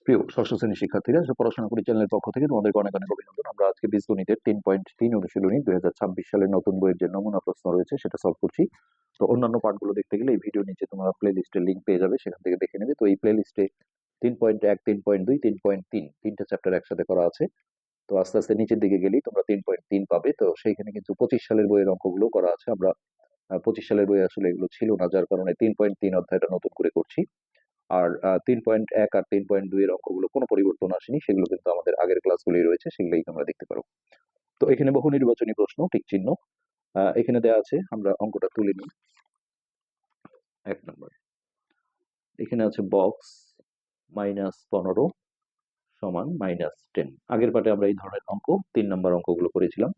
প্রিয় ষষ্ঠ শ্রেণীর শিক্ষার্থীরা, পড়াশোনা করি চ্যানেলের পক্ষ থেকে তোমাদেরকে অনেক অনেক অভিনন্দন। আমরা আজকে বীজগণিতের 3.3 অনুশীলনী 2026 সালের নতুন বইয়ের যে নমুনা প্রশ্ন রয়েছে সেটা সলভ করছি। তো অন্যান্য পার্টগুলো দেখতে গেলে এই ভিডিও নিচে তোমরা প্লে লিস্টের লিঙ্ক পেয়ে যাবে, সেখান থেকে দেখে নেবে। তো এই প্লে লিস্টে 3.1, 3.2, 3.3 তিনটা চ্যাপ্টার একসাথে করা আছে। তো আস্তে আস্তে নিচের দিকে গেলেই তোমরা 3.3 পাবে। তো সেইখানে কিন্তু 25 সালের বইয়ের অঙ্কগুলো করা আছে। আমরা 25 সালের বই আসলে এগুলো ছিল না, যার কারণে 3.3 অধ্যায়টা নতুন করে করছি। আর 3.1 আর 3.2 এর অঙ্কগুলো কোনো পরিবর্তন আসেনি, সেগুলো কিন্তু আমাদের আগের ক্লাসগুলোই রয়েছে, সেগুলোই তোমরা দেখতে পারো। তো এখানে বহু নির্বাচনী প্রশ্ন, টিক চিহ্ন এখানে দেওয়া আছে। আমরা অঙ্কটা তুলে নিই। 1 নম্বর এখানে আছে বক্স -15 সমান -10। আগের পাটে আমরা এই ধরনের অঙ্ক 3 নম্বর অঙ্কগুলো করেছিলাম।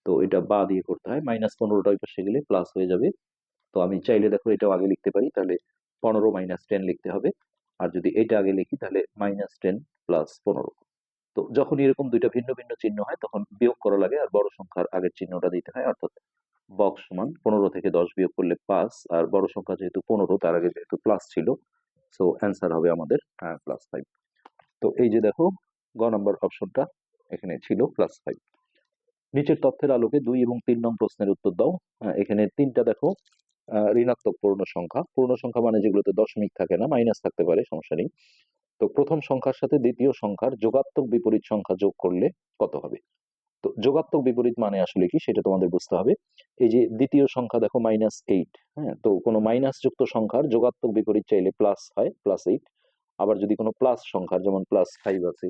তো এটা বা দিয়ে করতে হয়, -15টা ওই পাশে গেলে প্লাস হয়ে যাবে। তো আমি চাইলে দেখো এটাও আগে লিখতে পারি, তাহলে 15 - 10 লিখতে হবে। আর যদি এটা আগে লিখি তাহলে -10 + 15। তো যখন এরকম দুইটা ভিন্ন ভিন্ন চিহ্ন হয় তখন বিয়োগ করা লাগে, আর বড় সংখ্যার আগের চিহ্নটা দিতে হয়। অর্থাৎ বক্স সমান 15 থেকে 10 বিয়োগ করলে 5, আর বড় সংখ্যা যেহেতু 15 তার আগে যেহেতু প্লাস ছিল, সো অ্যান্সার হবে আমাদের +5। তো এই যে দেখো গ নম্বর অপশনটা এখানে ছিল +5। নিচের তথ্যের আলোকে 2 এবং 3 নং প্রশ্নের উত্তর দাও। এখানে তিনটা দেখো ঋণাত্মক পূর্ণ সংখ্যা। পূর্ণ সংখ্যা মানে যেগুলোতে দশমিক থাকে না, মাইনাস থাকতে পারে, সমস্যা নেই। তো প্রথম সংখ্যার সাথে দ্বিতীয় সংখ্যার যোগাত্মক বিপরীত সংখ্যা যোগ করলে কত হবে? তো যোগাত্মক বিপরীত মানে আসলে কি সেটা তোমাদের বুঝতে হবে। এই যে দ্বিতীয় সংখ্যা দেখো -8, হ্যাঁ, তো কোনো মাইনাস যুক্ত সংখ্যার যোগাত্মক বিপরীত চাইলে প্লাস হয়, +8। আবার যদি কোনো প্লাস সংখ্যার, যেমন +5 আছে,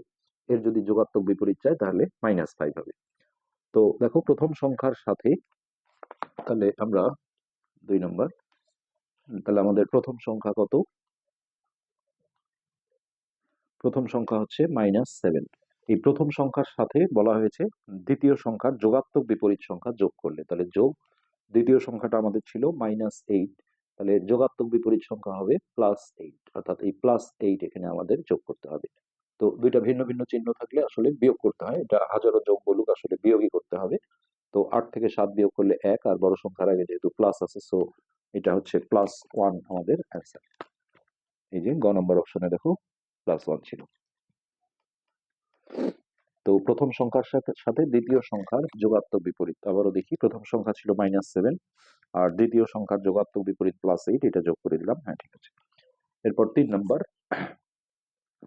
এর যদি যোগাত্মক বিপরীত চায় তাহলে -5 হবে। তো দেখো প্রথম সংখ্যার সাথে, তাহলে আমরা 2 নম্বর, তাহলে আমাদের প্রথম সংখ্যা কত? প্রথম সংখ্যা হচ্ছে -7। এই প্রথম সংখ্যার সাথে বলা হয়েছে দ্বিতীয় সংখ্যার যোগাত্মক বিপরীত সংখ্যা যোগ করলে, তাহলে যোগ, দ্বিতীয় সংখ্যাটা আমাদের ছিল -8, তাহলে যোগাত্মক বিপরীত সংখ্যা হবে +8, অর্থাৎ এই +8 এখানে আমাদের যোগ করতে হবে। তো দুইটা ভিন্ন ভিন্ন চিহ্ন থাকলে আসলে বিয়োগ করতে হয়, এটা হাজারো যোগ বলুক আসলে বিয়োগই করতে হবে। তো 8 থেকে 7 বিয়োগ করলে 1, আর বড় সংখ্যার আগে যেহেতু প্লাস আছে, সো এটা হচ্ছে +1 আমাদের অ্যান্সার। এই যে গ নম্বর অপশনে দেখো +1 ছিল। তো প্রথম সংখ্যার সাথে সাথে দ্বিতীয় সংখ্যার যোগাত্মক বিপরীত আবারও দেখি। প্রথম সংখ্যা ছিল -7, আর দ্বিতীয় সংখ্যার যোগাত্মক বিপরীত +8, এটা যোগ করে দিলাম। হ্যাঁ, ঠিক আছে। এরপর 3 নম্বর,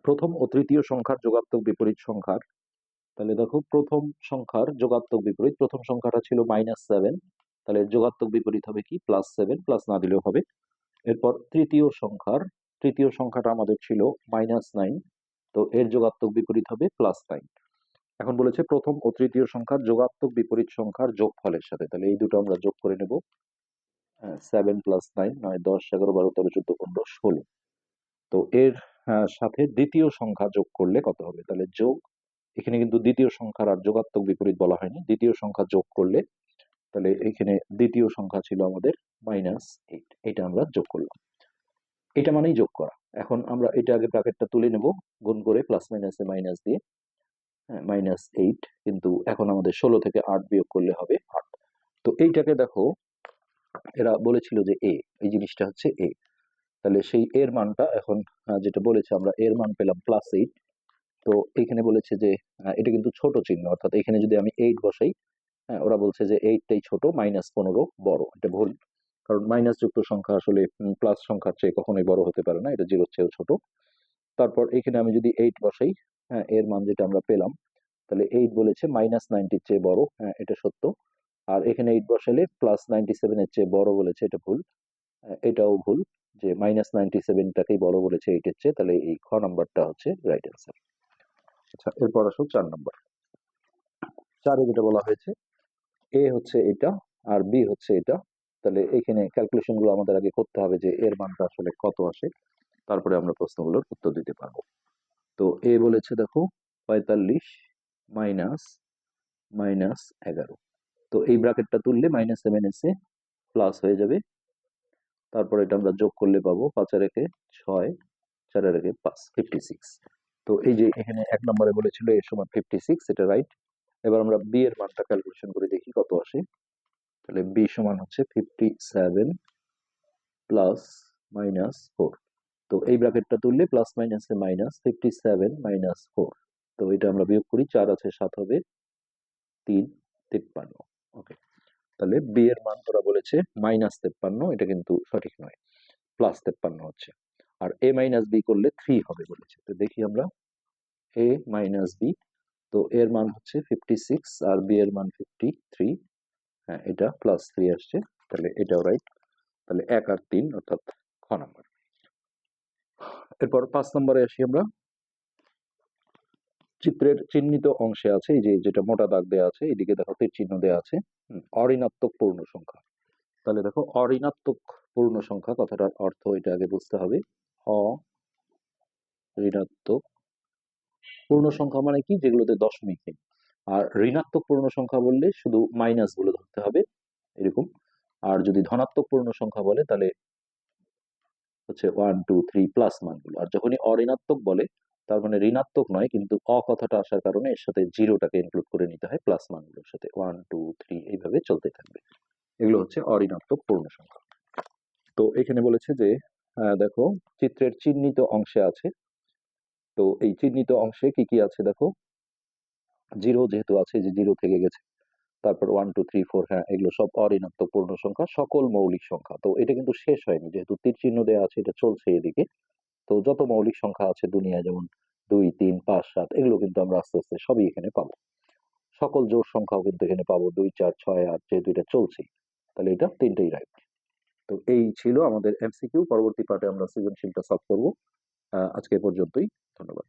প্রথম ও তৃতীয় সংখ্যার যোগাত্মক বিপরীত সংখ্যার, তাহলে দেখো প্রথম সংখ্যার যোগাত্মক বিপরীত, প্রথম সংখ্যাটা ছিল -7, তাহলে যোগাত্মক বিপরীত হবে কি +7, প্লাস না দিলেও হবে। এরপর তৃতীয় সংখ্যাটা আমাদের ছিল -9, তো এর যোগাত্মক বিপরীত হবে +9। এখন বলেছে প্রথম ও তৃতীয় সংখ্যার যোগাত্মক বিপরীত সংখ্যার যোগফলের সাথে, তাহলে এই দুটো আমরা যোগ করে নেব। 7 + 9 9, 10, 11, 12, 13, 14, 15, 16। তো এর সাথে দ্বিতীয় সংখ্যা যোগ করলে কত হবে? তাহলে যোগ, এখানে কিন্তু দ্বিতীয় সংখ্যার আর যোগাত্মক বিপরীত বলা হয়নি, দ্বিতীয় সংখ্যা যোগ করলে, তাহলে এখানে দ্বিতীয় সংখ্যা ছিল আমাদের -8, এটা আমরা যোগ করলাম। এটা মানেই যোগ করা। এখন আমরা এটা আগে ব্র্যাকেটটা তুলে নেব, গুণ করে প্লাস মাইনাসে মাইনাস দিয়ে, হ্যাঁ, -8। কিন্তু এখন আমাদের 16 থেকে 8 বিয়োগ করলে হবে 8। তো এইটাকে দেখো, এরা বলেছিল যে এ, এই জিনিসটা হচ্ছে এ, তাহলে সেই এর মানটা এখন যেটা বলেছে আমরা এর মান পেলাম +8। তো এখানে বলেছে যে এটা কিন্তু ছোট চিহ্ন, অর্থাৎ এখানে যদি আমি 8 বসাই, হ্যাঁ, ওরা বলছে যে 8টাই ছোট, -15 বড়। এটা ভুল, কারণ মাইনাস যুক্ত সংখ্যা আসলে প্লাস সংখ্যার চেয়ে কখনোই বড় হতে পারে না, এটা 0-র চেয়েও ছোট। তারপর এখানে আমি যদি 8 বসাই, হ্যাঁ, এর মান যেটা আমরা পেলাম, তাহলে 8 বলেছে -90-র চেয়ে বড়, হ্যাঁ, এটা সত্য। আর এখানে 8 বসালে +97-এর চেয়ে বড় বলেছে, এটা ভুল। এটাও ভুল, যে -97টাকেই বড় বলেছে 8-এর চেয়ে, তাহলে এই খ নাম্বারটা হচ্ছে রাইট অ্যান্সার। আচ্ছা, এরপর আসো 4 নাম্বার। 4-এ যেটা বলা হয়েছে, এ হচ্ছে এটা আর বি হচ্ছে এটা, তাহলে এখানে ক্যালকুলেশন গুলো আমাদের আগে করতে হবে যে এর মানটা আসলে কত আসে, তারপরে আমরা প্রশ্নগুলোর উত্তর দিতে পারবো। তো এ বলেছে দেখো 45 মাইনাস -11। তো এই ব্র্যাকেটটা তুললে -7 এসে প্লাস হয়ে যাবে, তারপর এটা আমরা যোগ করলে পাবো 5 আর 1-এ 6, 4 আর 1-এ 5, 56। তো এই যে এখানে 1 নম্বরে বলেছিল এর সমান 56, এটা রাইট। এবার আমরা বি এর মানটা ক্যালকুলেশন করে দেখি কত আসে। তাহলে বি সমান হচ্ছে 57 প্লাস -4। তো এই ব্র্যাকেটটা তুললে প্লাস মাইনাসে মাইনাস 57 মাইনাস 4। তো এটা আমরা বিয়োগ করি, 4 আছে 7 হবে 3 53। ওকে, তাহলে বি এর মান ওরা বলেছে -53, এটা কিন্তু সঠিক নয়, +53 হচ্ছে। আর a মাইনাস বি করলে 3 হবে বলেছে। তো দেখি আমরা a মাইনাস বি, তো এর মান হচ্ছে 56 আর বি এর মান 53। হ্যাঁ, এটা +3 আসছে, তাহলে এটাও রাইট। তাহলে 1 আর 3 অর্থাৎ খ নাম্বার। এরপর 5 নম্বরে আসি আমরা। চিত্রের চিহ্নিত অংশে আছে, এই যে যেটা মোটা দাগ দেওয়া আছে, এদিকে দেখো তীর চিহ্ন দেওয়া আছে, অঋণাত্মক পূর্ণ সংখ্যা। তাহলে দেখো অঋণাত্মক পূর্ণ সংখ্যা কথাটার অর্থ এটা আগে বুঝতে হবে। অঋণাত্মক পূর্ণ সংখ্যা মানে কি, যেগুলোতে দশমিক নেই। আর ঋণাত্মক পূর্ণ সংখ্যা বললে শুধু মাইনাস গুলো ধরতে হবে এরকম। আর যদি ধনাত্মক পূর্ণ সংখ্যা বলে তাহলে হচ্ছে 1 2 3 প্লাস মানগুলো। আর যখনই অঋণাত্মক বলে তার মানে ঋণাত্মক নয়, কিন্তু কথাটা আসার কারণে এর সাথে জিরোটাকে ইনক্লুড করে নিতে হয় প্লাস মানগুলোর সাথে, 1 2 3 এইভাবে চলতে থাকবে। এগুলো হচ্ছে অঋণাত্মক পূর্ণ সংখ্যা। তো এখানে বলেছে যে দেখো চিত্রের চিহ্নিত অংশে আছে, তো এই চিহ্নিত অংশে কি কি আছে দেখো, জিরো যেহেতু আছে, যে জিরো থেকে গেছে, তারপর 1 2 3 4, হ্যাঁ এগুলো সব অঋণাত্মক পূর্ণ সংখ্যা, সকল মৌলিক সংখ্যা। তো এটা কিন্তু শেষ হয়নি, যেহেতু তীর চিহ্ন দেওয়া আছে, এটা চলছে এদিকে। তো যত মৌলিক সংখ্যা আছে দুনিয়ায়, যেমন 2 3 5 7, এগুলো কিন্তু আমরা আস্তে আস্তে সবই এখানে পাবো। সকল জোড় সংখ্যাও কিন্তু এখানে পাবো, 2 4 6 8, যেহেতু এটা চলছে। তাহলে এটা তিনটেই রাইট। তো এই ছিল আমাদের এমসিকিউ। পরবর্তী পার্টে আমরা সৃজনশীলটা সলভ করবো। আজকে এ পর্যন্তই। ধন্যবাদ।